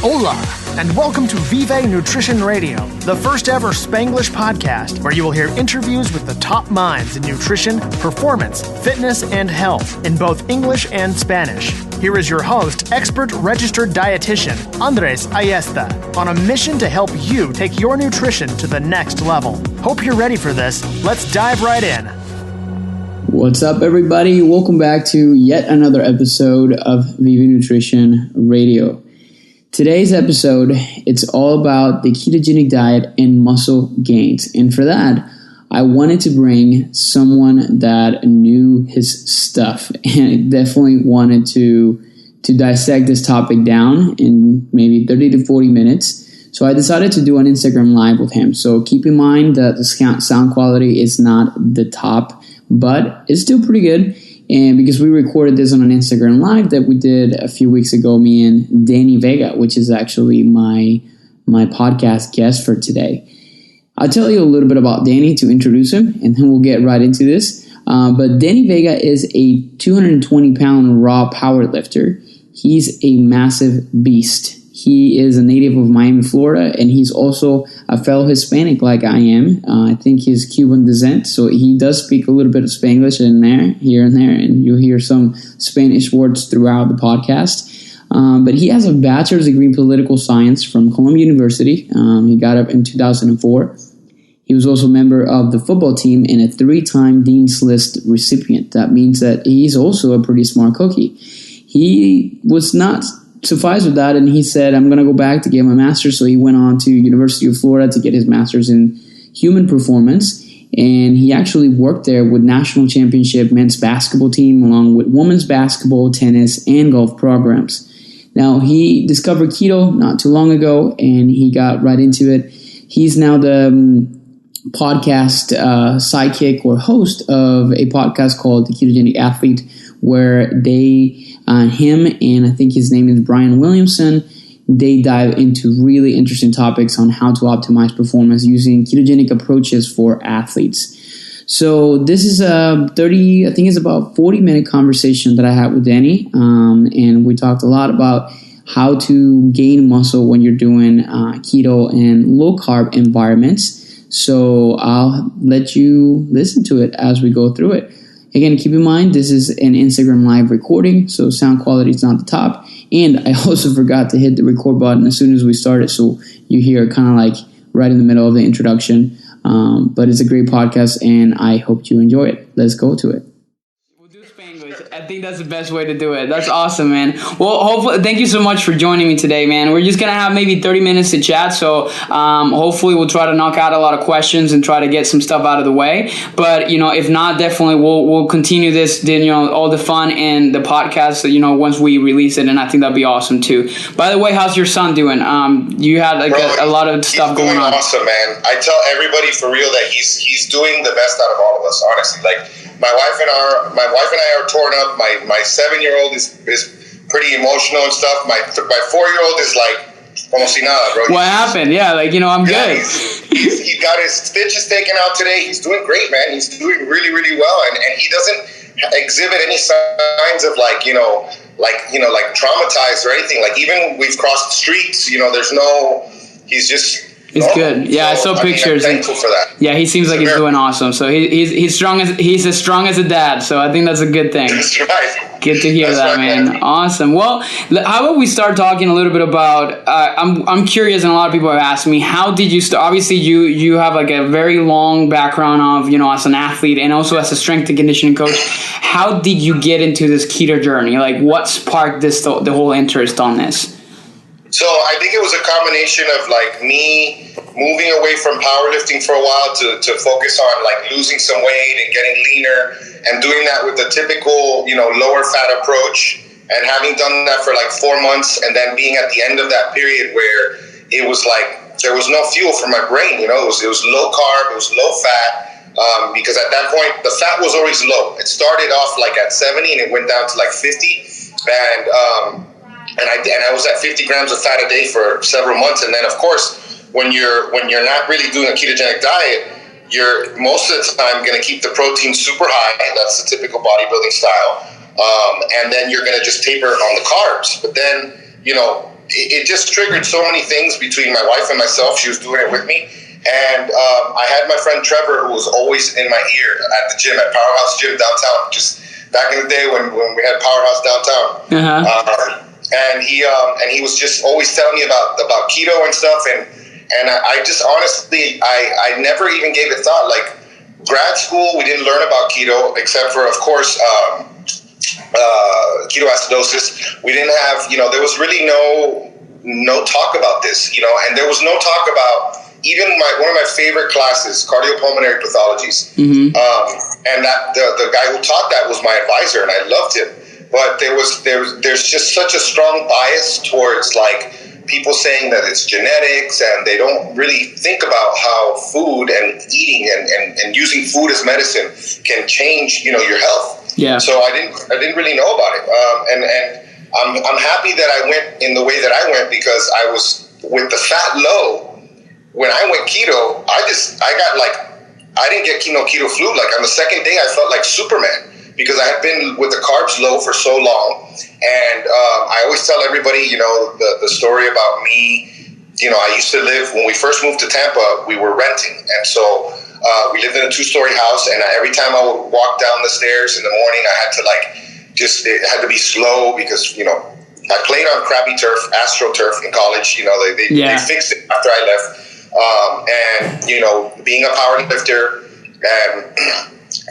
Hola, and welcome to Vega Nutrition Radio, the first ever Spanglish podcast where you will hear interviews with the top minds in nutrition, performance, fitness, and health in both English and Spanish. Here is your host, expert registered dietitian, Andres Ayesta, on a mission to help you take your nutrition to the next level. Hope you're ready for this. Let's dive right in. What's up, everybody? Welcome back to yet another episode of Vega Nutrition Radio. Today's episode, it's all about the ketogenic diet and muscle gains. And for that, I wanted to bring someone that knew his stuff and definitely wanted to dissect this topic down in maybe 30 to 40 minutes. So I decided to do an Instagram Live with him. So keep in mind that the sound quality is not the top, but it's still pretty good. And because we recorded this on an Instagram Live that we did a few weeks ago, me and Danny Vega, which is actually my podcast guest for today. I'll tell you a little bit about Danny to introduce him, and then we'll get right into this. But Danny Vega is a 220-pound raw powerlifter. He's a massive beast. He is a native of Miami, Florida, and he's also a fellow Hispanic like I am. I think he's Cuban descent, so he does speak a little bit of Spanglish here and there, and you'll hear some Spanish words throughout the podcast. But he has a bachelor's degree in political science from Columbia University. He got it in 2004. He was also a member of the football team and a 3-time Dean's List recipient. That means that he's also a pretty smart cookie. He was not suffice with that, and he said, I'm going to go back to get my master's. So he went on to University of Florida to get his master's in human performance, and he actually worked there with national championship men's basketball team along with women's basketball, tennis, and golf programs. Now, he discovered keto not too long ago, and he got right into it. He's now the podcast sidekick or host of a podcast called The Ketogenic Athlete, where him and I think his name is Brian Williamson, they dive into really interesting topics on how to optimize performance using ketogenic approaches for athletes. So this is I think it's about 40-minute conversation that I had with Danny, and we talked a lot about how to gain muscle when you're doing keto and low-carb environments. So I'll let you listen to it as we go through it. Again, keep in mind, this is an Instagram Live recording, so sound quality is not the top. And I also forgot to hit the record button as soon as we started, so you hear kind of like right in the middle of the introduction. But it's a great podcast, and I hope you enjoy it. Let's go to it. I think that's the best way to do it. That's awesome, man. Well, hopefully, thank you so much for joining me today, man. We're just going to have maybe 30 minutes to chat. So hopefully we'll try to knock out a lot of questions and try to get some stuff out of the way. But, if not, definitely we'll continue this, then, all the fun and the podcast, once we release it. And I think that'd be awesome too. By the way, how's your son doing? You had a lot of stuff going on. Awesome, man. I tell everybody for real that he's doing the best out of all of us, honestly. Like, my wife and I are torn up. My 7-year-old is pretty emotional and stuff. My 4-year-old is like, como si nada, bro. What happened? Yeah, I'm good. He got his stitches taken out today. He's doing great, man. He's doing really, really well, and he doesn't exhibit any signs of traumatized or anything. Like, even we've crossed streets, he's just. It's good. Yeah, so, I saw pictures. I'm thankful for that. Yeah, he seems like he's doing awesome. So he's as strong as a dad. So I think that's a good thing. That's right. Good to hear that, man. Awesome. Well, how about we start talking a little bit about? I'm curious, and a lot of people have asked me, how did you start? Obviously, you have like a very long background of as an athlete and also as a strength and conditioning coach. How did you get into this keto journey? Like, what sparked the whole interest on this? So I think it was a combination of me moving away from powerlifting for a while to focus on losing some weight and getting leaner and doing that with the typical, lower fat approach, and having done that for 4 months, and then being at the end of that period where it was there was no fuel for my brain, it was low carb, it was low fat, because at that point the fat was always low. It started off at 70 and it went down to 50, and I was at 50 grams of fat a day for several months. And then, of course, when you're not really doing a ketogenic diet, you're most of the time going to keep the protein super high. That's the typical bodybuilding style. And then you're going to just taper on the carbs. But then, it just triggered so many things between my wife and myself. She was doing it with me. And I had my friend Trevor, who was always in my ear at the gym, at Powerhouse Gym downtown, just back in the day when we had Powerhouse downtown. And he was just always telling me about keto and stuff. And I just honestly, I never even gave it thought. Like grad school, we didn't learn about keto except for, of course, ketoacidosis. We didn't have, there was really no talk about this, and there was no talk about even one of my favorite classes, cardiopulmonary pathologies. And that the guy who taught that was my advisor, and I loved him. But there's just such a strong bias towards like people saying that it's genetics, and they don't really think about how food and eating and using food as medicine can change, your health. Yeah. So I didn't really know about it. And I'm happy that I went in the way that I went, because I was with the fat low. When I went keto, I didn't get keto flu. Like on the second day, I felt like Superman, because I had been with the carbs low for so long. And I always tell everybody, the story about me. I used to live, when we first moved to Tampa, we were renting. And so we lived in a 2-story house. And every time I would walk down the stairs in the morning, I had to it had to be slow, because, I played on crappy turf, AstroTurf in college. They fixed it after I left. And being a power lifter and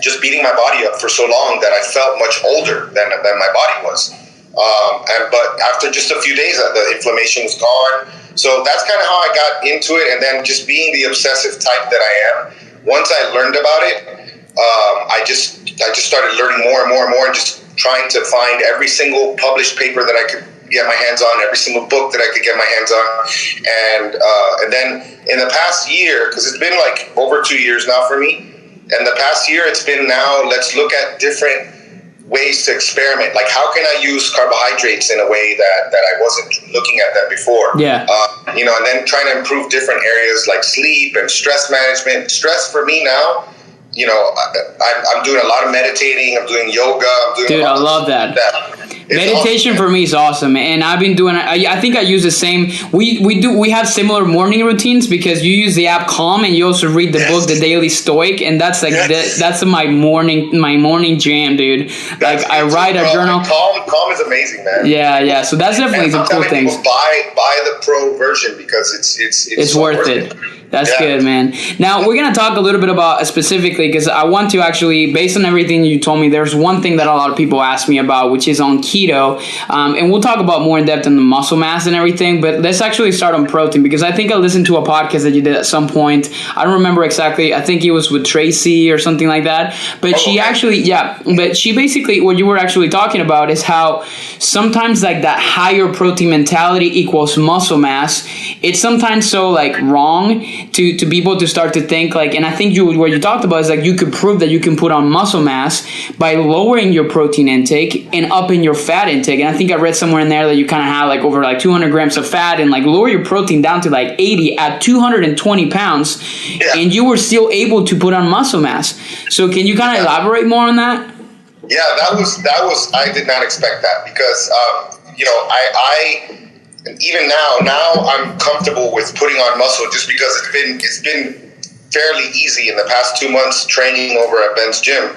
just beating my body up for so long that I felt much older than my body was. But after just a few days, the inflammation was gone. So that's kind of how I got into it. And then just being the obsessive type that I am, once I learned about it, I just started learning more and more and more, and just trying to find every single published paper that I could get my hands on, every single book that I could get my hands on. And then in the past year, because it's been like over 2 years now for me, and the past year it's been now, let's look at different ways to experiment. Like, how can I use carbohydrates in a way that I wasn't looking at them before? Yeah. And then trying to improve different areas like sleep and stress management. Stress for me now, I'm doing a lot of meditating. I'm doing yoga. Dude, I love that. Meditation awesome. For me is awesome, and I've been doing. I think I use the same. We have similar morning routines, because you use the app Calm, and you also read the book The Daily Stoic, and that's like that's my morning jam, dude. Like I write a journal. Calm is amazing, man. Yeah. So that's definitely some cool things. Buy the pro version, because it's so worth it. That's good, man. Now, we're going to talk a little bit about specifically, because I want to actually, based on everything you told me, there's one thing that a lot of people ask me about, which is on keto. And we'll talk about more in depth on the muscle mass and everything. But let's actually start on protein, because I think I listened to a podcast that you did at some point. I don't remember exactly. I think it was with Tracy or something like that. But she basically, what you were actually talking about is how sometimes like that higher protein mentality equals muscle mass. It's sometimes so like wrong to people to start to think like, and I think what you talked about is like you could prove that you can put on muscle mass by lowering your protein intake and upping your fat intake. And I think I read somewhere in there that you kind of have like over like 200 grams of fat, and like lower your protein down to like 80 at 220 pounds, and you were still able to put on muscle mass. So can you kind of elaborate more on that? Yeah, that was I did not expect that, because I even now I'm comfortable with putting on muscle, just because it's been fairly easy in the past 2 months training over at Ben's gym,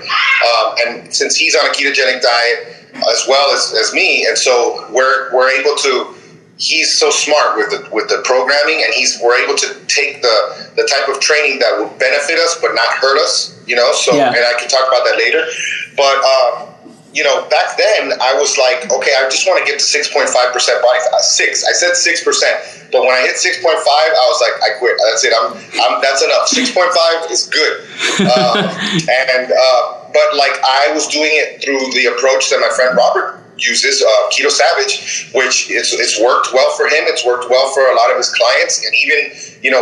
and since he's on a ketogenic diet as well as me, and so we're able to. He's so smart with the programming, and we're able to take the type of training that will benefit us but not hurt us. So and I can talk about that later, but. Back then I was like, okay, I just want to get to 6.5% body fat. I said 6%, but when I hit 6.5, I was like, I quit. That's it. That's enough. 6.5 is good. But like I was doing it through the approach that my friend Robert uses, Keto Savage, which it's worked well for him. It's worked well for a lot of his clients, and even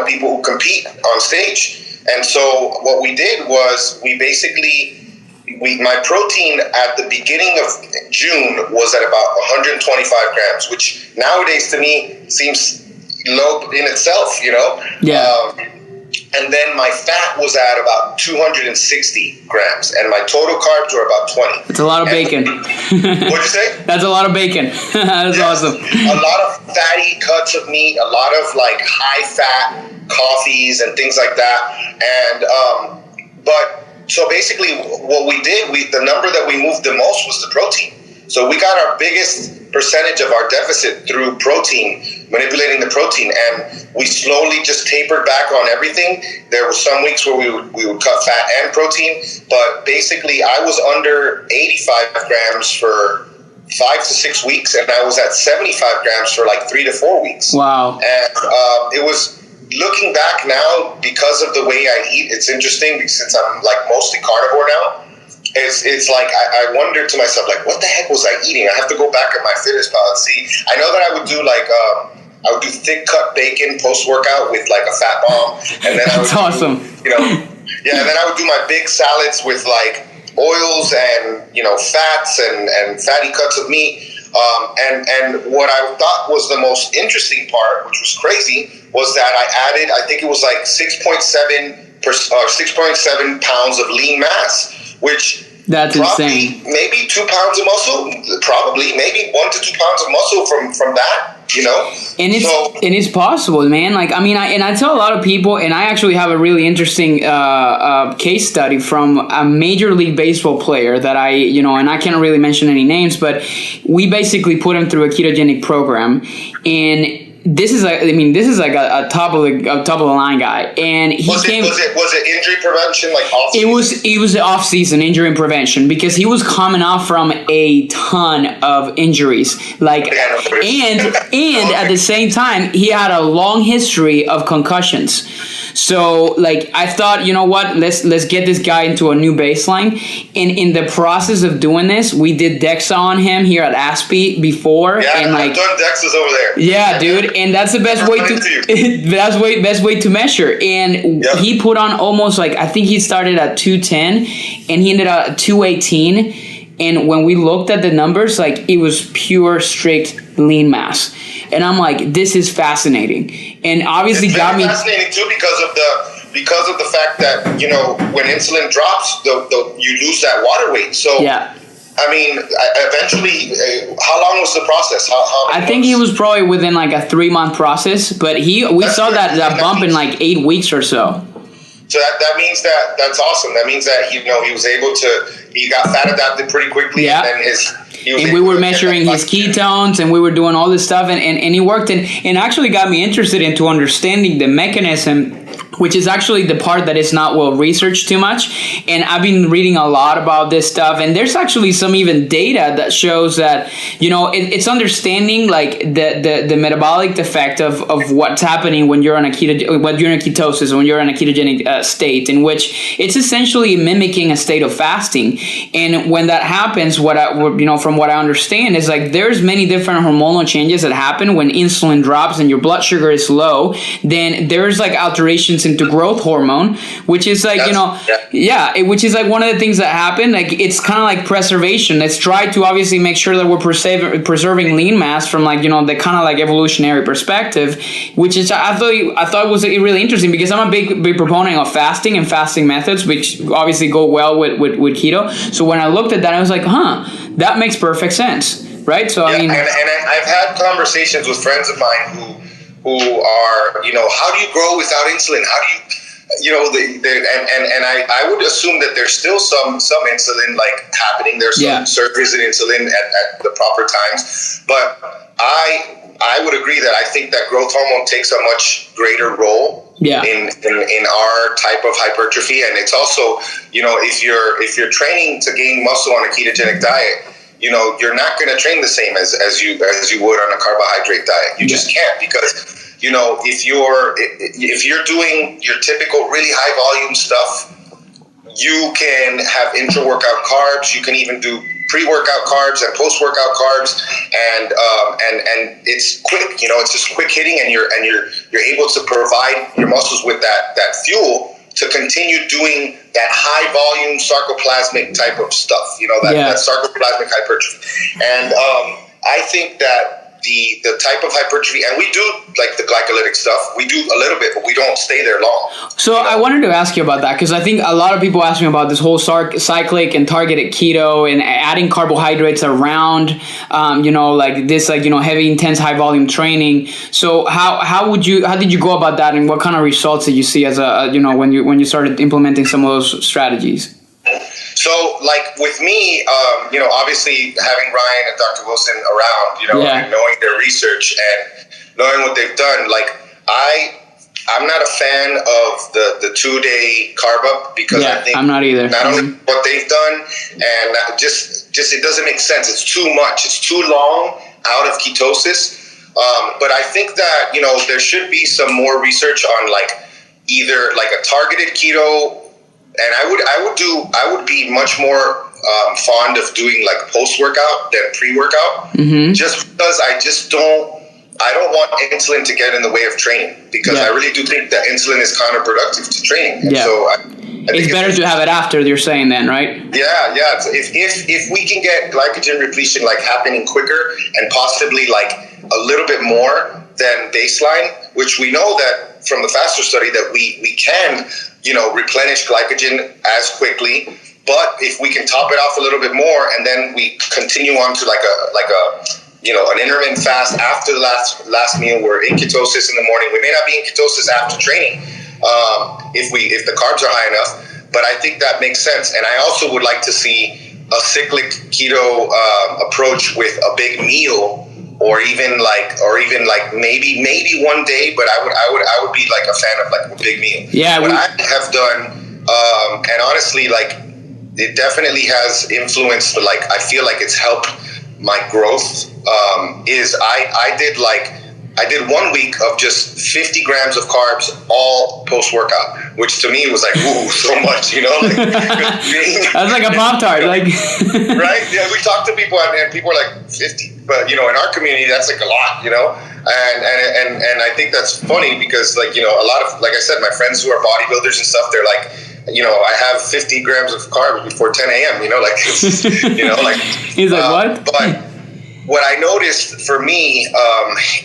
people who compete on stage. And so what we did was my protein at the beginning of June was at about 125 grams, which nowadays to me seems low in itself, Yeah. And then my fat was at about 260 grams, and my total carbs were about 20. That's a lot of bacon. What'd you say? That's a lot of bacon. That's awesome. A lot of fatty cuts of meat, a lot of like high fat coffees and things like that. And but so basically, what we did, the number that we moved the most was the protein. So we got our biggest percentage of our deficit through protein, manipulating the protein, and we slowly just tapered back on everything. There were some weeks where we would cut fat and protein, but basically I was under 85 grams for 5 to 6 weeks, and I was at 75 grams for like 3 to 4 weeks. Wow. And it was, looking back now, because of the way I eat, it's interesting because since I'm like mostly carnivore now, it's like I wondered to myself, like, what the heck was I eating? I have to go back at my fitness pal and see. I know that I would do like I would do thick cut bacon post workout with like a fat bomb, and then that's awesome. And then I would do my big salads with like oils and fats and fatty cuts of meat. And what I thought was the most interesting part, which was crazy, was that I added, I think it was like 6.7 pounds of lean mass, which that's insane. Maybe 2 pounds of muscle, probably maybe 1 to 2 pounds of muscle from that. And it's possible, man. Like, I mean, I tell a lot of people, and I actually have a really interesting case study from a Major League Baseball player that and I can't really mention any names, but we basically put him through a ketogenic program, and this is like a top of the line guy, and was it injury prevention, like off season? It was off season injury prevention, because he was coming off from a ton of injuries, like, and at the same time he had a long history of concussions. So, like, I thought, you know what, let's get this guy into a new baseline. And in the process of doing this, we did DEXA on him here at ASPE before. Yeah, and I've done DEXAs over there. Yeah, dude, and that's the best way to best way to measure. And he put on almost, like, I think he started at 210 and he ended up at 218. And when we looked at the numbers, like, it was pure, strict lean mass. And I'm like, this is fascinating. And obviously got me fascinating too because of the fact that, when insulin drops, you lose that water weight. So yeah. I mean, eventually, how long was the process? How I think he was probably within like a 3-month process, but we saw that bump in like 8 weeks or so. So that means that's awesome. That means that he was able to, he got fat adapted pretty quickly. Yeah. And then we were measuring his ketones, and we were doing all this stuff, and he worked, and actually got me interested into understanding the mechanism, which is actually the part that is not well researched too much. And I've been reading a lot about this stuff, and there's actually some even data that shows that, it's understanding like the metabolic effect of what's happening when you're on when you're in a ketosis, when you're in a ketogenic state, in which it's essentially mimicking a state of fasting. And when that happens, from what I understand, is like there's many different hormonal changes that happen when insulin drops and your blood sugar is low. Then there's like alterations into growth hormone, which is like, which is like one of the things that happen. Like, it's kind of like preservation. Let's try to obviously make sure that we're preserving lean mass from like, the kind of like evolutionary perspective, which is, I thought was really interesting, because I'm a big proponent of fasting and fasting methods, which obviously go well with keto. So when I looked at that, I was like, that makes perfect sense, right? So I mean, and I've had conversations with friends of mine who are, how do you grow without insulin? How do you, I would assume that there's still some insulin like happening. There's some surges in insulin at the proper times, but I would agree that I think that growth hormone takes a much greater role in our type of hypertrophy. And it's also, if you're training to gain muscle on a ketogenic diet, you're not going to train the same as you would on a carbohydrate diet. You just can't, because if you're doing your typical really high volume stuff, you can have intra-workout carbs. You can even do pre-workout carbs and post-workout carbs, and it's quick. It's just quick hitting, and you're able to provide your muscles with that fuel to continue doing that high volume sarcoplasmic type of stuff. That sarcoplasmic hypertrophy. And I think that the type of hypertrophy, and we do like the glycolytic stuff. We do a little bit, but we don't stay there long. So I wanted to ask you about that, because I think a lot of people ask me about this whole cyclic and targeted keto and adding carbohydrates around, like this, heavy, intense, high volume training. So how did you go about that, and what kind of results did you see as when you started implementing some of those strategies? So, like with me, obviously having Ryan and Dr. Wilson around, and knowing their research and knowing what they've done, like I'm not a fan of the 2-day carb up, because I think I'm not either. Not only what they've done, and just it doesn't make sense. It's too much. It's too long out of ketosis. But I think that there should be some more research on like either like a targeted keto. And I would be much more fond of doing like post-workout than pre-workout, just because I don't want insulin to get in the way of training, because I really do think that insulin is counterproductive to training. And so I think it's better to have it after, you're saying then, right? Yeah. So if we can get glycogen repletion like happening quicker and possibly like a little bit more than baseline, which we know that from the FASTER study that we can, replenish glycogen as quickly. But if we can top it off a little bit more, and then we continue on to like a an intermittent fast after the last meal, we're in ketosis in the morning. We may not be in ketosis after training if the carbs are high enough. But I think that makes sense. And I also would like to see a cyclic keto approach with a big meal. Or even like maybe one day, but I would be like a fan of like a big meal. Yeah, what I have done, and honestly, like it definitely has influenced. Like I feel like it's helped my growth. Is I did 1 week of just 50 grams of carbs all post workout, which to me was like, ooh, so much, like that's like a Pop-Tart, like right? Yeah, we talk to people and people are like 50. But in our community, that's like a lot, and I think that's funny because like a lot of, like I said, my friends who are bodybuilders and stuff, they're like, I have 50 grams of carbs before 10 a.m. Like like he's like what? But what I noticed for me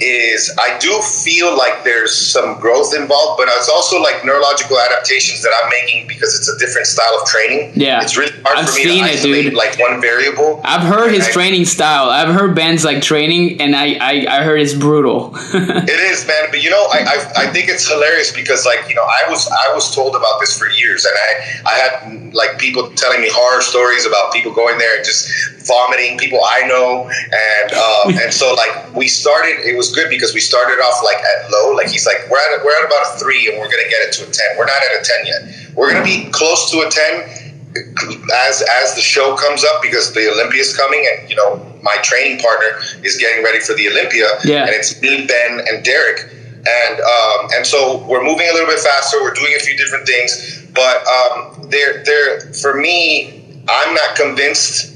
is I do feel like there's some growth involved, but it's also like neurological adaptations that I'm making because it's a different style of training. Yeah, it's really hard for me to isolate like one variable. I've heard his training style. I've heard Ben's like training, and I heard it's brutal. It is, man. But I think it's hilarious because like I was told about this for years, and I had like people telling me horror stories about people going there and just vomiting, people I know, and so like we started. It was good because we started off like at low. Like he's like, we're at about a 3, and we're gonna get it to a 10. We're not at a 10 yet. We're gonna be close to a 10 as the show comes up, because the Olympia is coming, and my training partner is getting ready for the Olympia, and it's me, Ben, and Derek, and so we're moving a little bit faster. We're doing a few different things, but for me, I'm not convinced,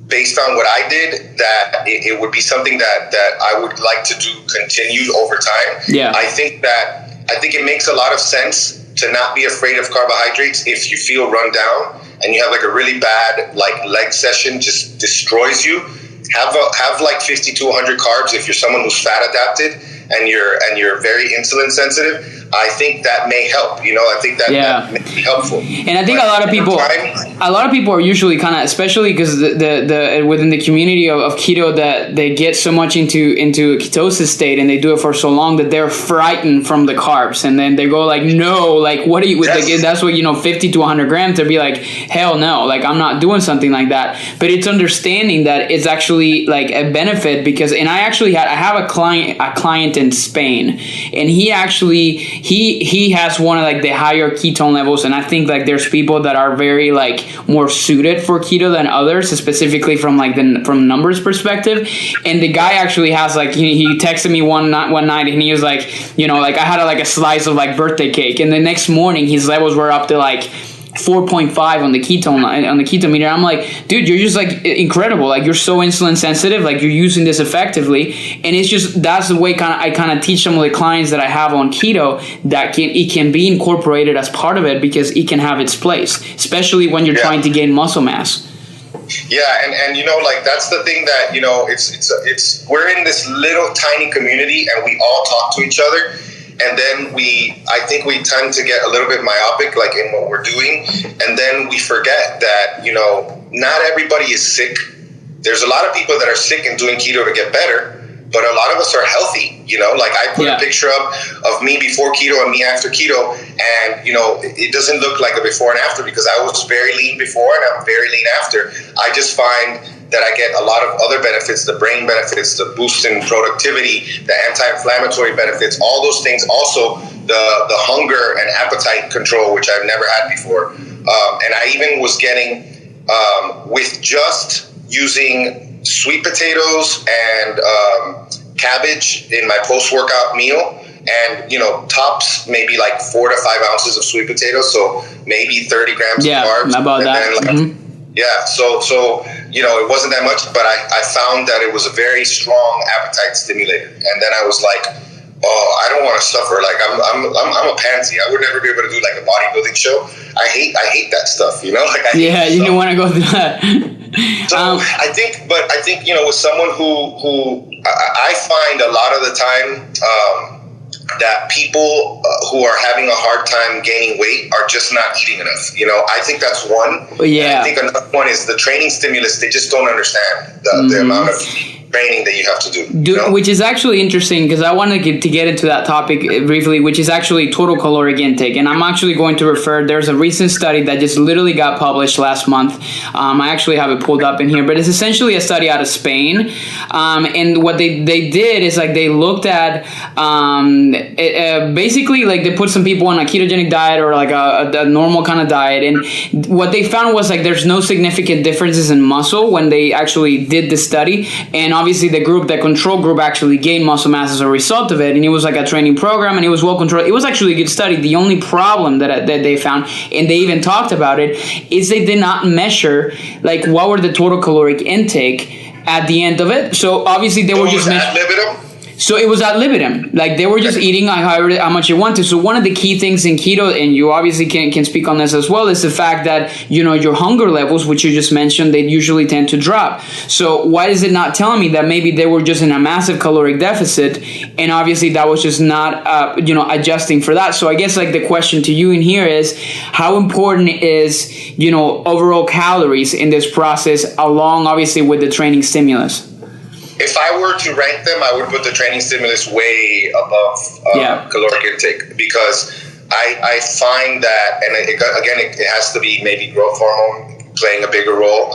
based on what I did, that it would be something that I would like to do continued over time. Yeah, I think it makes a lot of sense to not be afraid of carbohydrates if you feel run down and you have like a really bad like leg session just destroys you. Have like 50 to 100 carbs if you're someone who's fat adapted and you're very insulin sensitive. I think that may help. I think that may be helpful. And I think a lot of people are usually kind of, especially because the within the community of keto, that they get so much into a ketosis state and they do it for so long that they're frightened from the carbs, and then they go like, no, like what do you? Yes. Like, that's what 50 to 100 grams. They'll be like, hell no, like I'm not doing something like that. But it's understanding that it's actually like a benefit, because I have a client in Spain, and he actually. He has one of like the higher ketone levels, and I think like there's people that are very like more suited for keto than others, specifically from like from numbers perspective. And the guy actually has like he texted me one night, and he was like, like I had a slice of like birthday cake, and the next morning his levels were up to like 4.5 on the ketone meter. I'm like, dude, you're just like incredible. Like you're so insulin sensitive. Like you're using this effectively, and it's just that's the way I kind of teach some of the clients that I have on keto that it can be incorporated as part of it, because it can have its place, especially when you're trying to gain muscle mass. Yeah, and you know, like that's the thing that, you know, it's we're in this little tiny community and we all talk to each other, and then I think we tend to get a little bit myopic, like in what we're doing, and then we forget that, you know, not everybody is sick. There's a lot of people that are sick and doing keto to get better, but a lot of us are healthy, you know, like I put a picture up of me before keto and me after keto, and, you know, it doesn't look like a before and after because I was very lean before and I'm very lean after. I just find that I get a lot of other benefits, the brain benefits, the boost in productivity, the anti-inflammatory benefits, all those things. Also, the hunger and appetite control, which I've never had before. And I even was getting, with just using sweet potatoes and cabbage in my post-workout meal, and, you know, tops maybe like 4 to 5 ounces of sweet potatoes, so maybe 30 grams of carbs. About that. Then, yeah, so you know, it wasn't that much, but I found that it was a very strong appetite stimulator, and then I was like, oh, I don't want to suffer. Like I'm a pansy. I would never be able to do like a bodybuilding show. I hate that stuff. You know, like you don't want to go through that. So I think you know, with someone who I find a lot of the time that people who are having a hard time gaining weight are just not eating enough. You know, I think that's one. Yeah. And I think another one is the training stimulus. They just don't understand the amount of training that you have to do. You know? Which is actually interesting because I want to get into that topic briefly, which is actually total caloric intake. And I'm actually going to refer, there's a recent study that just literally got published last month. I actually have it pulled up in here, but it's essentially a study out of Spain. And what they did is like they looked at basically like they put some people on a ketogenic diet or like a normal kind of diet. And what they found was like there's no significant differences in muscle when they actually did the study. And obviously the control group actually gained muscle mass as a result of it, and it was like a training program, and it was well controlled. It was actually a good study. The only problem that they found, and they even talked about it, is they did not measure like what were the total caloric intake at the end of it. So obviously they were just measuring. So it was ad libitum. Like they were just eating how much you wanted. So one of the key things in keto, and you obviously can speak on this as well, is the fact that, you know, your hunger levels, which you just mentioned, they usually tend to drop. So why is it not telling me that maybe they were just in a massive caloric deficit, and obviously that was just not, adjusting for that? So I guess like the question to you in here is, how important is, you know, overall calories in this process, along obviously with the training stimulus? If I were to rank them, I would put the training stimulus way above caloric intake, because I find that, and it has to be maybe growth hormone playing a bigger role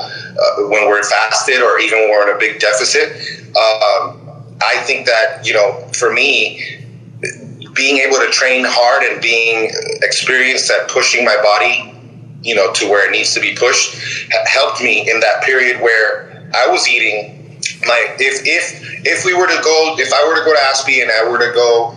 when we're fasted or even when we're in a big deficit. I think that, you know, for me, being able to train hard and being experienced at pushing my body, you know, to where it needs to be pushed, helped me in that period where I was eating. Like if I were to go to ASPE and I were to go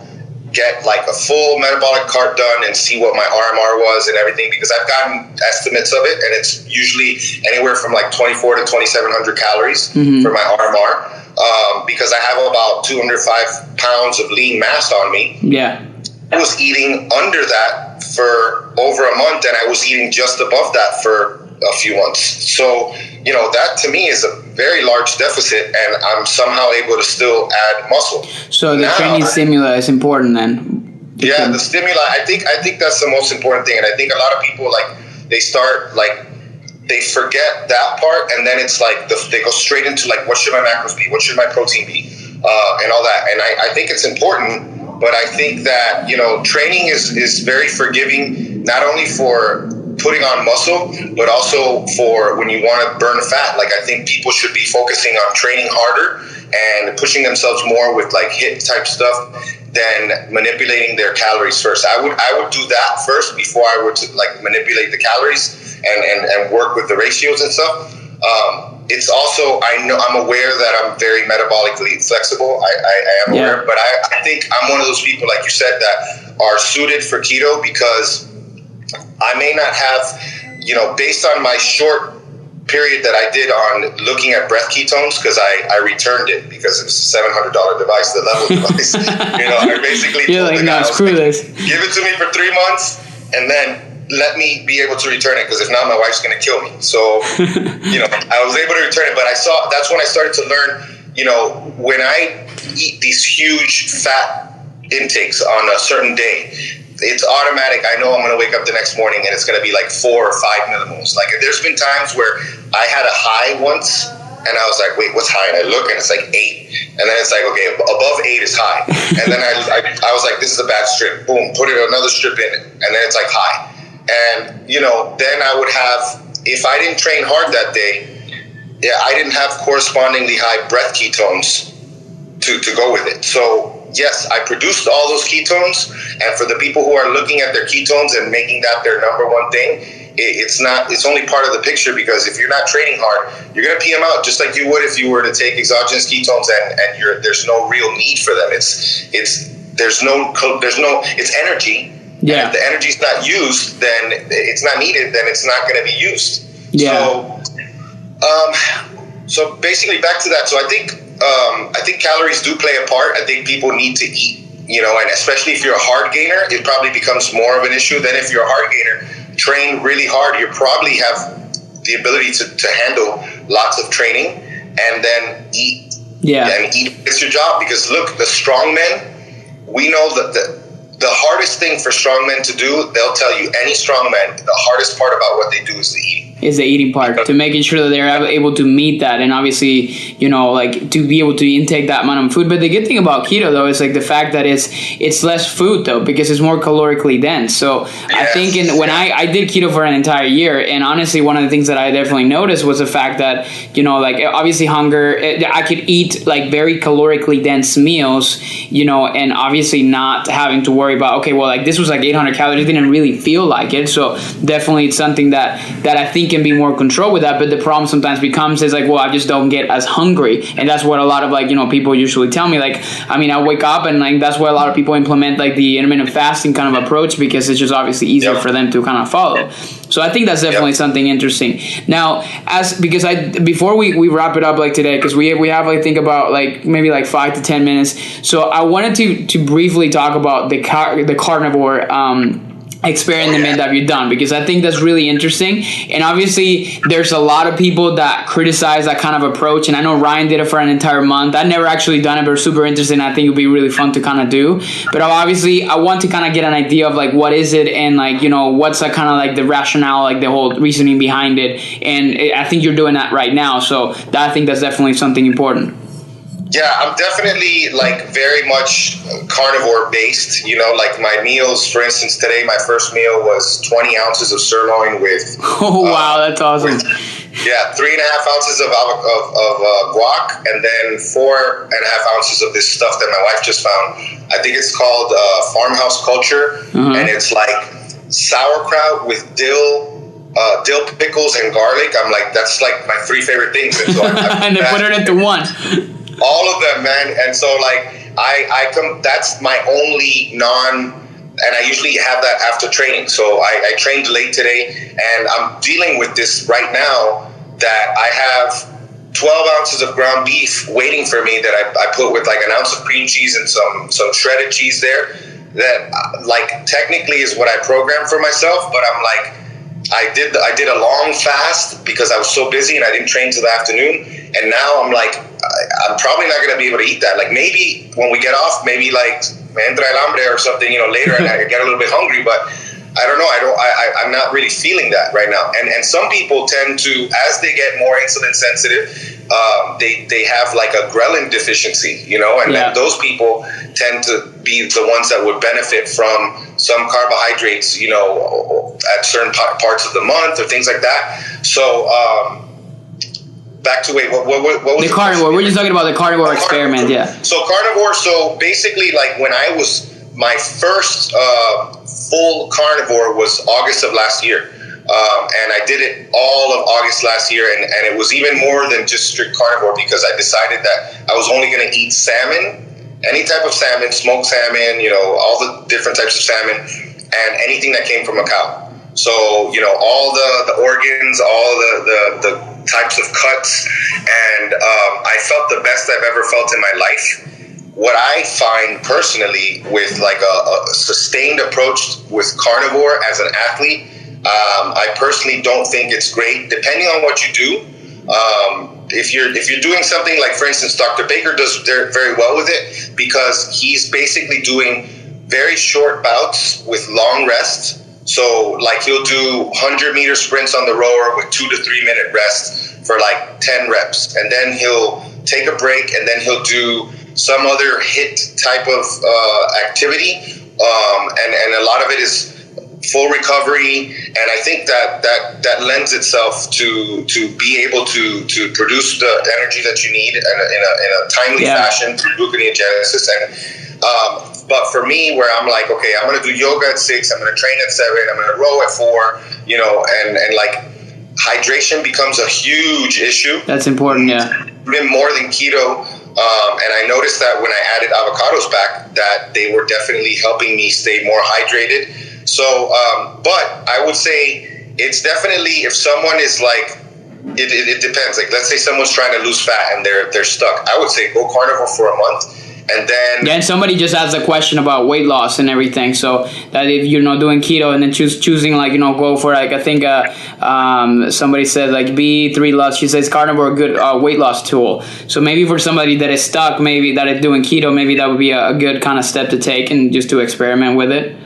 get like a full metabolic cart done and see what my RMR was and everything, because I've gotten estimates of it, and it's usually anywhere from like 24 to 2,700 calories for my RMR, because I have about 205 pounds of lean mass on me. Yeah, I was eating under that for over a month, and I was eating just above that for a few months. So, you know, that to me is a very large deficit, and I'm somehow able to still add muscle. So the training stimuli is important then. Yeah, the stimuli. I think that's the most important thing, and I think a lot of people they forget that part, and then it's like they go straight into like, what should my macros be? What should my protein be? And all that. And I think it's important, but I think that, you know, training is very forgiving, not only for putting on muscle, but also for when you want to burn fat. Like, I think people should be focusing on training harder and pushing themselves more with like HIIT type stuff than manipulating their calories first. I would do that first before I would like manipulate the calories and work with the ratios and stuff. It's also, I'm aware that I'm very metabolically flexible. I am aware, but I think I'm one of those people, like you said, that are suited for keto, because I may not have, you know, based on my short period that I did on looking at breath ketones, because I returned it because it was a $700 device, the level device. You know, I basically told the guy, screw this. Give it to me for 3 months, and then let me be able to return it, because if not, my wife's going to kill me. So, I was able to return it, but that's when I started to learn, when I eat these huge fat intakes on a certain day, it's automatic. I know I'm going to wake up the next morning and it's going to be like 4 or 5 millimoles. Like, there's been times where I had a high once and I was like, wait, what's high? And I look and it's like 8. And then it's like, okay, above 8 is high. And then I was like, this is a bad strip. Boom, put another strip in it. And then it's like high. And, then I would have, if I didn't train hard that day, I didn't have correspondingly high breath ketones to go with it. So, yes, I produced all those ketones, and for the people who are looking at their ketones and making that their number one thing, it's only part of the picture, because if you're not training hard, you're going to pee them out just like you would if you were to take exogenous ketones and there's no real need for them. It's energy. Yeah. And if the energy's not used, then it's not needed, then it's not going to be used. Yeah. So basically back to that. So I think calories do play a part. I think people need to eat, and especially if you're a hard gainer, it probably becomes more of an issue than if you're a hard gainer. Train really hard. You probably have the ability to handle lots of training and then eat. Yeah. And eat. It's your job, because look, the strong men, we know that the hardest thing for strong men to do, they'll tell you, any strong man, the hardest part about what they do is the eating. Is the eating part, to making sure that they're able to meet that, and obviously, to be able to intake that amount of food. But the good thing about keto, though, is like the fact that it's less food, though, because it's more calorically dense. So yes. I think when I did keto for an entire year, and honestly, one of the things that I definitely noticed was the fact that, obviously hunger, I could eat like very calorically dense meals, and obviously not having to worry about, okay, well, like this was like 800 calories, didn't really feel like it. So definitely it's something that I think can be more control with that. But the problem sometimes becomes is like, well, I just don't get as hungry, and that's what a lot of people usually tell me. Like, I mean, I wake up and like that's why a lot of people implement like the intermittent fasting kind of approach, because it's just obviously easier for them to kind of follow. So I think that's definitely something interesting. Now, before we wrap it up like today, because we have I think about like maybe like 5 to 10 minutes. So I wanted to briefly talk about the carnivore experiment that you've done, because I think that's really interesting. And obviously there's a lot of people that criticize that kind of approach, and I know Ryan did it for an entire month. I've never actually done it, but super interesting. I think it would be really fun to kind of do. But obviously I want to kind of get an idea of like what is it, and like what's like kind of like the rationale, like the whole reasoning behind it. And I think you're doing that right now, so I think that's definitely something important. Yeah, I'm definitely like very much carnivore based. Like my meals, for instance, today my first meal was 20 ounces of sirloin with. Oh wow, that's awesome. 3.5 ounces of guac, and then 4.5 ounces of this stuff that my wife just found. I think it's called farmhouse culture, and it's like sauerkraut with dill pickles and garlic. I'm like, that's like my 3 favorite things, and so and they put it into one. All of them, man. And so like that's my only and I usually have that after training. So I trained late today, and I'm dealing with this right now that I have 12 ounces of ground beef waiting for me that I put with like an ounce of cream cheese and some shredded cheese there, that like technically is what I programmed for myself. But I'm like, I did a long fast because I was so busy and I didn't train till the afternoon. And now I'm like, I'm probably not going to be able to eat that. Like maybe when we get off, maybe like me entra el hambre or something, later, and I get a little bit hungry, but I don't know. I'm not really feeling that right now. And some people tend to, as they get more insulin sensitive, they have like a ghrelin deficiency, and then those people tend to be the ones that would benefit from some carbohydrates, at certain parts of the month or things like that. So, back to what was the carnivore? We're just talking about the carnivore experiment, So carnivore. So basically, like when I was my first full carnivore was August of last year, and I did it all of August last year, and it was even more than just strict carnivore, because I decided that I was only going to eat salmon, any type of salmon, smoked salmon, all the different types of salmon, and anything that came from a cow. So all the organs, all the types of cuts, and I felt the best I've ever felt in my life. What I find personally with like a sustained approach with carnivore as an athlete I personally don't think it's great, depending on what you do. If you're doing something like, for instance, Dr. Baker does very well with it, because he's basically doing very short bouts with long rest. So like he'll do 100-meter sprints on the rower with 2 to 3 minute rest for like 10 reps. And then he'll take a break, and then he'll do some other HIIT type of activity. And a lot of it is full recovery. And I think that lends itself to be able to produce the energy that you need in a timely fashion through gluconeogenesis. And but for me, where I'm like, okay, I'm going to do yoga at 6, I'm going to train at 7, I'm going to row at 4, you know, and like hydration becomes a huge issue. That's important, yeah. Even more than keto. And I noticed that when I added avocados back, that they were definitely helping me stay more hydrated. So, but I would say it's definitely, if someone is like, it depends. Like, let's say someone's trying to lose fat and they're stuck. I would say go carnivore for a month. And then, and somebody just asked a question about weight loss and everything. So that if you're not doing keto and then choosing like, you know, go for like, I think somebody said like B3 loss. She says carnivore a good weight loss tool. So maybe for somebody that is stuck, maybe that is doing keto, maybe that would be a good kind of step to take and just to experiment with it.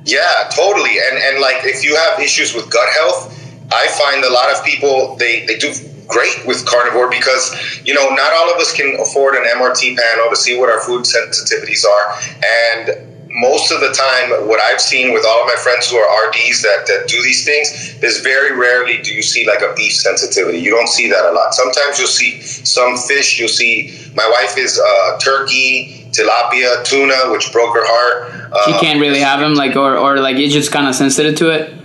Yeah, totally. And like if you have issues with gut health, I find a lot of people they do great with carnivore, because, you know, not all of us can afford an MRT panel to see what our food sensitivities are. And most of the time, what I've seen with all of my friends who are RDs that do these things is very rarely do you see like a beef sensitivity. You don't see that a lot. Sometimes you'll see some fish. You'll see, my wife is turkey, tilapia, tuna, which broke her heart. She can't really have them, like, or like it's just kind of sensitive to it.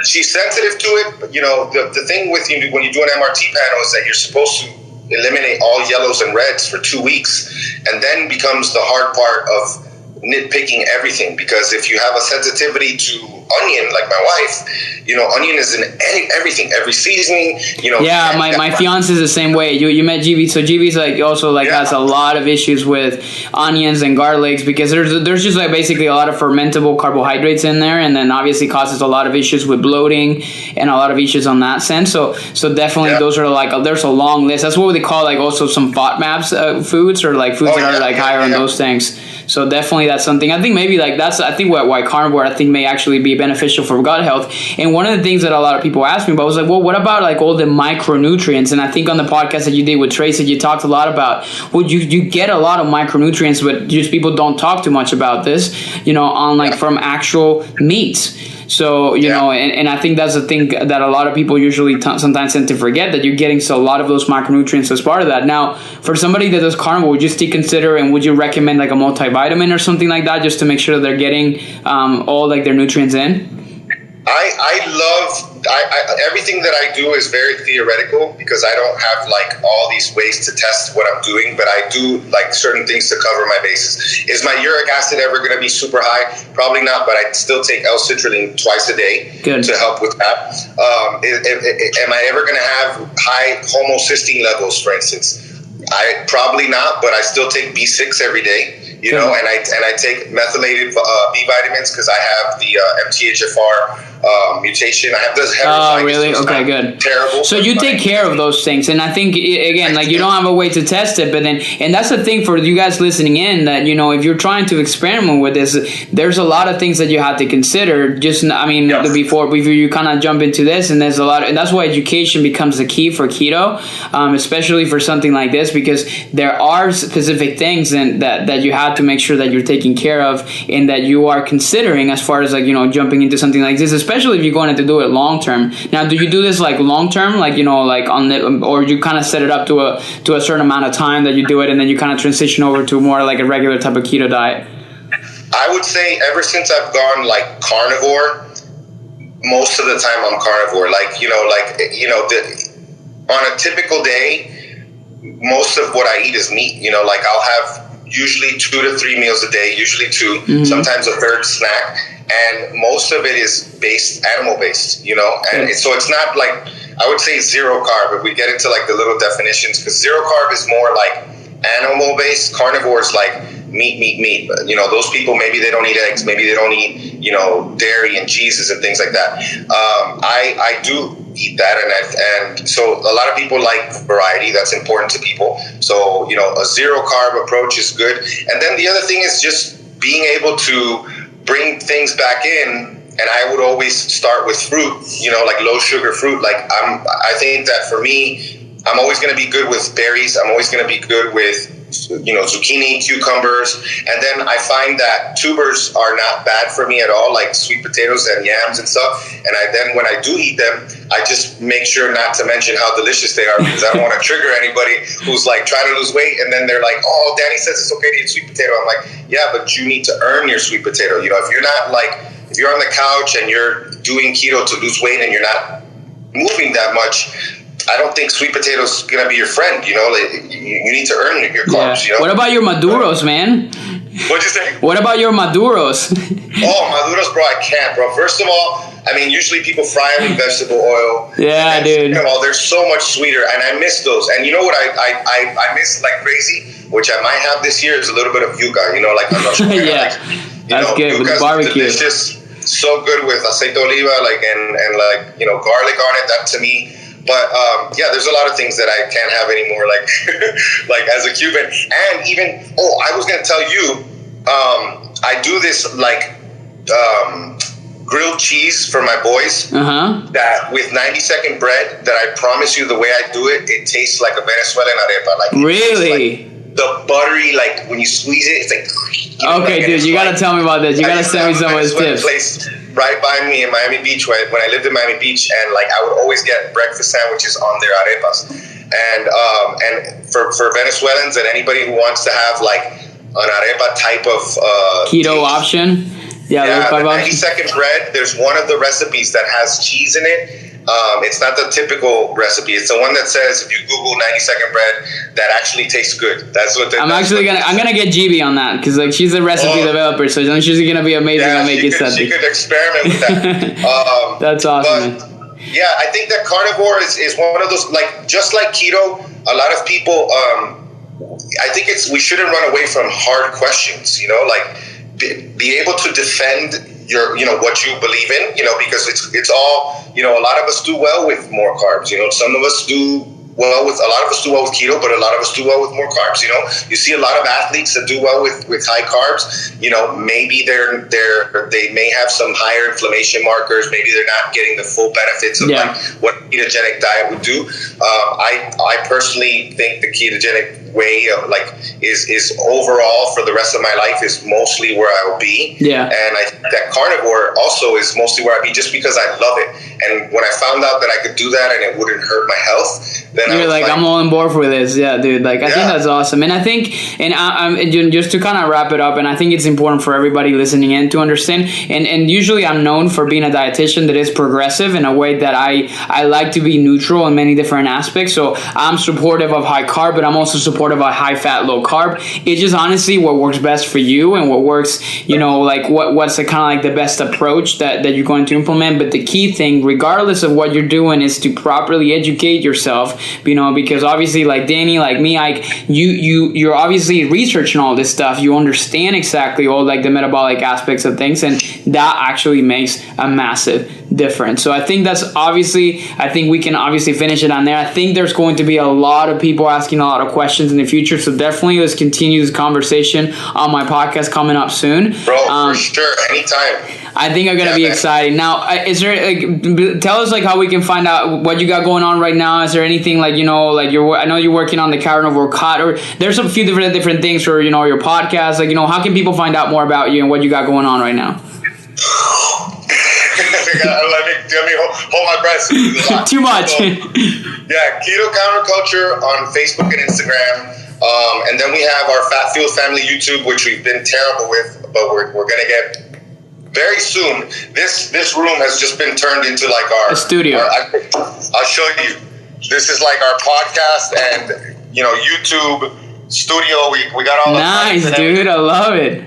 She's sensitive to it, but, you know, the thing with you when you do an MRT panel is that you're supposed to eliminate all yellows and reds for 2 weeks, and then becomes the hard part of nitpicking everything. Because if you have a sensitivity to onion, like my wife, you know, onion is in everything, every seasoning, you know. Yeah, my fiance is the same way. You met GB, so GB's like also like has a lot of issues with onions and garlics, because there's just like basically a lot of fermentable carbohydrates in there, and then obviously causes a lot of issues with bloating and a lot of issues on that sense. So definitely those are like there's a long list. That's what they call like also some FODMAPs foods, or like foods that are like higher on those things. So definitely that's something. I think maybe like that's, I think why carnivore I think may actually be beneficial for gut health. And one of the things that a lot of people ask me about was like, well, what about like all the micronutrients? And I think on the podcast that you did with Tracy, you talked a lot about, well, you get a lot of micronutrients, but just people don't talk too much about this, you know, on like from actual meats. So, you know, and I think that's the thing that a lot of people usually sometimes tend to forget, that you're getting a lot of those macronutrients as part of that. Now, for somebody that does carnivore, would you still consider and would you recommend like a multivitamin or something like that, just to make sure that they're getting all like their nutrients in? I love everything that I do is very theoretical, because I don't have like all these ways to test what I'm doing, but I do like certain things to cover my bases. Is my uric acid ever going to be super high? Probably not, but I still take L-citrulline twice a day to help with that. Am I ever going to have high homocysteine levels, for instance? I probably not, but I still take B6 every day. You know, and I take methylated B vitamins because I have the MTHFR mutation. I have this heterozygous. Oh, really? Okay, good. Terrible. So you take care of those things, and I think again, like you don't have a way to test it, but then, and that's the thing for you guys listening in, that you know, if you're trying to experiment with this, there's a lot of things that you have to consider. Just, I mean, before you kind of jump into this, and there's a lot, and that's why education becomes the key for keto, especially for something like this, because there are specific things that you have to make sure that you're taking care of and that you are considering as far as like, you know, jumping into something like this, especially if you're going to do it long term. Now, do you do this like long term, like, you know, like on the, or you kind of set it up to a certain amount of time that you do it, and then you kind of transition over to more like a regular type of keto diet? I would say ever since I've gone like carnivore, most of the time I'm carnivore. Like, you know, on a typical day, most of what I eat is meat. You know, like I'll have usually 2 to 3 meals a day, usually 2, sometimes a third snack. And most of it is animal based, you know, and so it's not like, I would say zero carb, if we get into like the little definitions, because zero carb is more like animal based. Carnivore is like meat. But, those people, maybe they don't eat eggs, maybe they don't eat, dairy and cheeses and things like that. I do eat that, and so a lot of people like variety. That's important to people. So a zero carb approach is good. And then the other thing is just being able to bring things back in. And I would always start with fruit, like low sugar fruit. Like I think that for me, I'm always going to be good with berries. I'm always going to be good with zucchini, cucumbers. And then I find that tubers are not bad for me at all, like sweet potatoes and yams and stuff. And then when I do eat them, I just make sure not to mention how delicious they are, because I don't want to trigger anybody who's like trying to lose weight. And then they're like, oh, Danny says it's okay to eat sweet potato. I'm like, yeah, but you need to earn your sweet potato. If you're not if you're on the couch and you're doing keto to lose weight and you're not moving that much, I don't think sweet potato's going to be your friend. You need to earn your carbs. Yeah. What about your maduros, man? What'd you say? What about your maduros? Maduros, bro, I can't, bro. First of all, usually people fry them in vegetable oil. Yeah, dude. Second of all, they're so much sweeter, and I miss those. And you know what I miss like crazy, which I might have this year, is a little bit of yuca. I'm not sure. Yeah, that's good with the barbecue. It's just so good with aceite de oliva, and garlic on it. That to me. But there's a lot of things that I can't have anymore, like as a Cuban. And even I was gonna tell you, I do this grilled cheese for my boys. That with 90-second bread. That I promise you, the way I do it, it tastes like a Venezuelan arepa. Really? The buttery, when you squeeze it, it's like. Okay, dude, you gotta tell me about this. You gotta send me some of his tips. Place right by me in Miami Beach, when I lived in Miami Beach, and I would always get breakfast sandwiches on their arepas. And for Venezuelans and anybody who wants to have an arepa type of keto option. Yeah, the 90-second bread. There's one of the recipes that has cheese in it. It's not the typical recipe. It's the one that says, if you Google 90-second bread, that actually tastes good. That's what. I'm gonna get GB on that, because she's a recipe developer, so she's gonna be amazing at making something. She could experiment with that. That's awesome. But, yeah, I think that carnivore is one of those, just like keto. A lot of people, I think we shouldn't run away from hard questions. Be able to defend your, what you believe in, because it's all, a lot of us do well with more carbs. Some of us do well with, a lot of us do well with keto, but a lot of us do well with more carbs. You see a lot of athletes that do well with high carbs. Maybe they may have some higher inflammation markers. Maybe they're not getting the full benefits of what a ketogenic diet would do. I personally think the ketogenic way of is overall for the rest of my life is mostly where I will be. Yeah. And I think that carnivore also is mostly where I'll be, just because I love it. And when I found out that I could do that and it wouldn't hurt my health, then you're I'm all on board for this. Yeah, dude. I think that's awesome. And I think, and I'm just to kind of wrap it up, and I think it's important for everybody listening in to understand. And usually I'm known for being a dietitian that is progressive in a way that I like to be neutral in many different aspects. So I'm supportive of high carb, but I'm also supportive of high fat, low carb. It's just honestly what works best for you and what works, what's the kind of the best approach that you're going to implement. But the key thing, regardless of what you're doing, is to properly educate yourself, because obviously Danny, like me, you're obviously researching all this stuff. You understand exactly all the metabolic aspects of things, and that actually makes a massive difference. So I think I think we can obviously finish it on there. I think there's going to be a lot of people asking a lot of questions in the future, so definitely let's continue this conversation on my podcast coming up soon. Bro, for sure, anytime. I think are going to be exciting. Now, is there tell us how we can find out what you got going on right now? Is there anything I know you're working on the carnivore cut, or there's a few different things for your podcast. How can people find out more about you and what you got going on right now? Let me hold my breath. Too much. So, Keto Counterculture on Facebook and Instagram. And then we have our Fat Fuel Family YouTube, which we've been terrible with, but we're going to get very soon. This room has just been turned into our studio. I'll show you. This is our podcast and YouTube studio. We got all the nice, dude. I love it.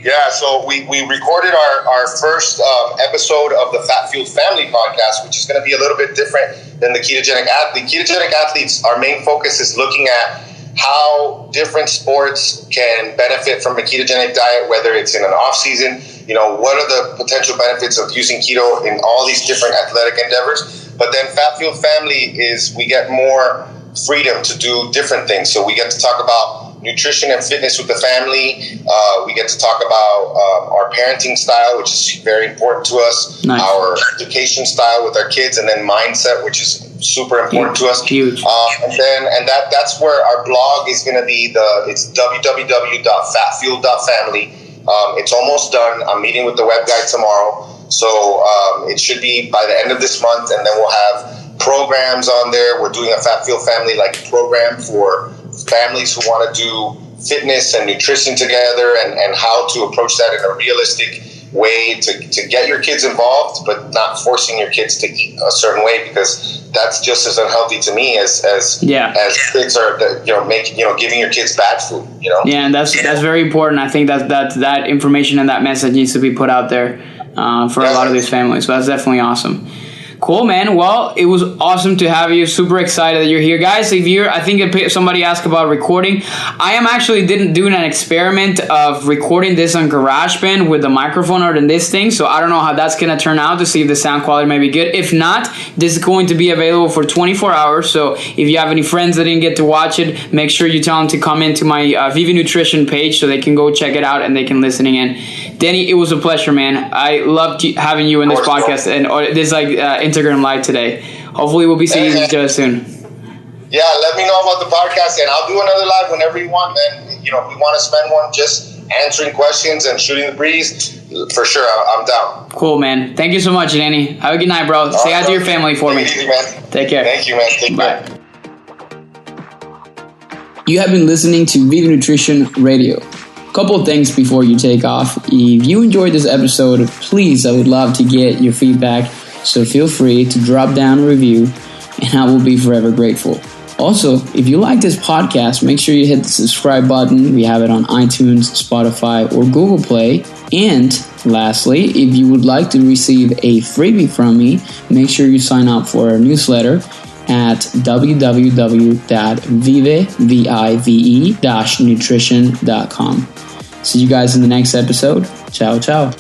Yeah, so we recorded our first episode of the Fat Fueled Family podcast, which is going to be a little bit different than the Ketogenic Athlete. Ketogenic Athletes, our main focus is looking at how different sports can benefit from a ketogenic diet, whether it's in an off season. What are the potential benefits of using keto in all these different athletic endeavors? But then Fat Fueled Family is we get more freedom to do different things. So we get to talk about nutrition and fitness with the family. We get to talk about our parenting style, which is very important to us. Nice. Our education style with our kids, and then mindset, which is super important to us. Huge. That's where our blog is going to be. It's www.fatfueled.family. It's almost done. I'm meeting with the web guy tomorrow. So it should be by the end of this month, and then we'll have programs on there. We're doing a Fat Fueled Family program for families who want to do fitness and nutrition together, and how to approach that in a realistic way to get your kids involved, but not forcing your kids to eat a certain way, because that's just as unhealthy to me as kids are, giving your kids bad food. Yeah, and that's very important. I think that information and that message needs to be put out there for a lot of these families. So that's definitely awesome. Cool, man. Well, it was awesome to have you. Super excited that you're here. Guys, I think somebody asked about recording. I am actually doing an experiment of recording this on GarageBand with the microphone or than this thing. So I don't know how that's going to turn out, to see if the sound quality may be good. If not, this is going to be available for 24 hours. So if you have any friends that didn't get to watch it, make sure you tell them to come into my Viva Nutrition page so they can go check it out and they can listen in. Danny, it was a pleasure, man. I loved having you in this podcast and this Instagram Live today. Hopefully we'll be seeing each other soon. Yeah, let me know about the podcast, and I'll do another live whenever you want, man. If we want to spend one just answering questions and shooting the breeze, for sure, I'm down. Cool, man. Thank you so much, Danny. Have a good night, bro. Say hi to your family for me. Easy, man. Take care. Thank you, man. Take Bye. care. You have been listening to Viva Nutrition Radio. Couple of things before you take off. If you enjoyed this episode, please, I would love to get your feedback. So feel free to drop down a review, and I will be forever grateful. Also, if you like this podcast, make sure you hit the subscribe button. We have it on iTunes, Spotify, or Google Play. And lastly, if you would like to receive a freebie from me, make sure you sign up for our newsletter at www.vive-nutrition.com. See you guys in the next episode. Ciao, ciao.